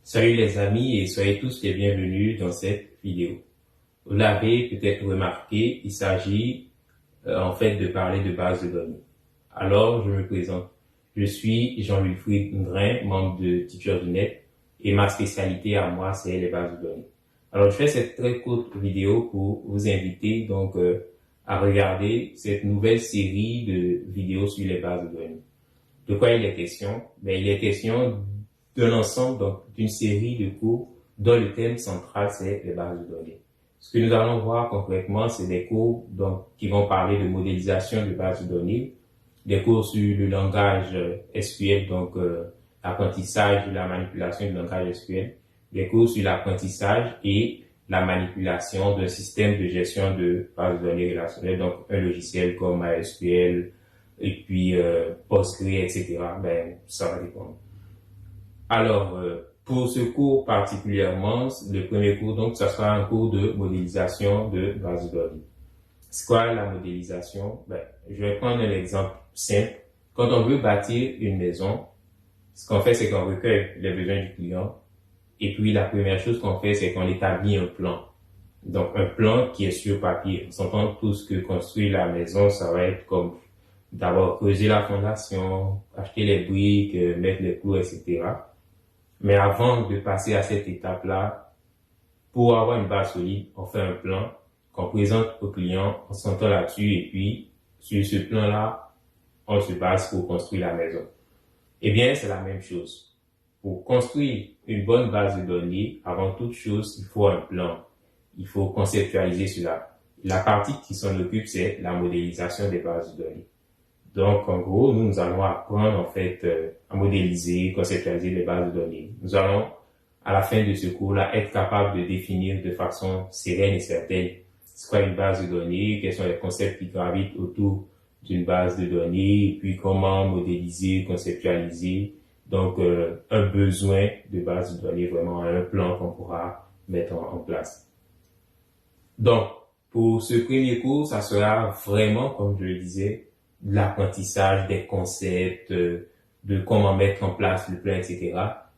Salut les amis et soyez tous les bienvenus dans cette vidéo. Vous l'avez peut-être remarqué, il s'agit en fait de parler de base de données. Alors je me présente. Je suis Jean-Wilfried Ngrin, membre de Teacher du Net et ma spécialité à moi c'est les bases de données. Alors je fais cette très courte vidéo pour vous inviter donc à regarder cette nouvelle série de vidéos sur les bases de données. De quoi il est question? Il est question d'un ensemble, donc d'une série de cours dont le thème central c'est les bases de données. Ce que nous allons voir concrètement, c'est des cours donc qui vont parler de modélisation de bases de données, des cours sur le langage SQL, donc l'apprentissage de la manipulation du langage SQL, des cours sur l'apprentissage et la manipulation d'un système de gestion de bases de données relationnelles, donc un logiciel comme MySQL, et puis Postgre, etc. Ça va dépendre. Alors, pour ce cours particulièrement, le premier cours, donc, ça sera un cours de modélisation de base de données. C'est quoi la modélisation? Je vais prendre un exemple simple. Quand on veut bâtir une maison, ce qu'on fait, c'est qu'on recueille les besoins du client. Et puis, la première chose qu'on fait, c'est qu'on établit un plan. Donc, un plan qui est sur papier. On s'entend tous que construire la maison, ça va être comme d'abord creuser la fondation, acheter les briques, mettre les clous, etc. Mais avant de passer à cette étape-là, pour avoir une base solide, on fait un plan qu'on présente au client, on s'entend là-dessus et puis sur ce plan-là, on se base pour construire la maison. Eh bien, c'est la même chose. Pour construire une bonne base de données, avant toute chose, il faut un plan. Il faut conceptualiser cela. La partie qui s'en occupe, c'est la modélisation des bases de données. Donc, en gros, nous allons apprendre, en fait, à modéliser, conceptualiser les bases de données. Nous allons, à la fin de ce cours-là, être capable de définir de façon sereine et certaine ce qu'est une base de données, quels sont les concepts qui gravitent autour d'une base de données, et puis comment modéliser, conceptualiser. Donc, un besoin de base de données, vraiment un plan qu'on pourra mettre en place. Donc, pour ce premier cours, ça sera vraiment, comme je le disais, de l'apprentissage des concepts, de comment mettre en place le plan, etc.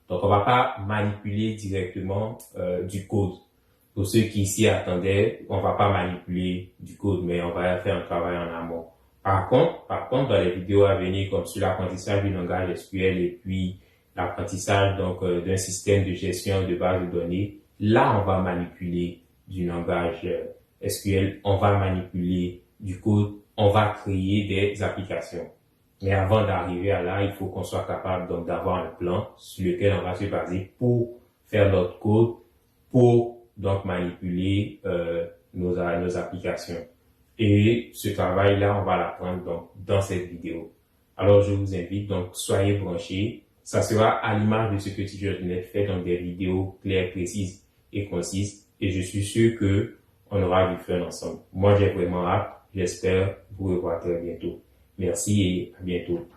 Donc, on va pas manipuler directement du code. Pour ceux qui s'y attendaient, on va pas manipuler du code, mais on va faire un travail en amont. Par contre, dans les vidéos à venir, comme sur l'apprentissage du langage SQL et puis l'apprentissage donc d'un système de gestion de base de données, là, on va manipuler du langage SQL, on va manipuler du code, on va créer des applications. Mais avant d'arriver à là, il faut qu'on soit capable donc d'avoir un plan sur lequel on va se baser pour faire notre code, pour donc manipuler nos applications. Et ce travail-là, on va l'apprendre donc dans cette vidéo. Alors je vous invite donc soyez branchés. Ça sera à l'image de ce que Teacher du Net fait, donc des vidéos claires, précises et concises. Et je suis sûr que on aura du fun ensemble. Moi, j'ai vraiment hâte. J'espère vous revoir très bientôt. Merci et à bientôt.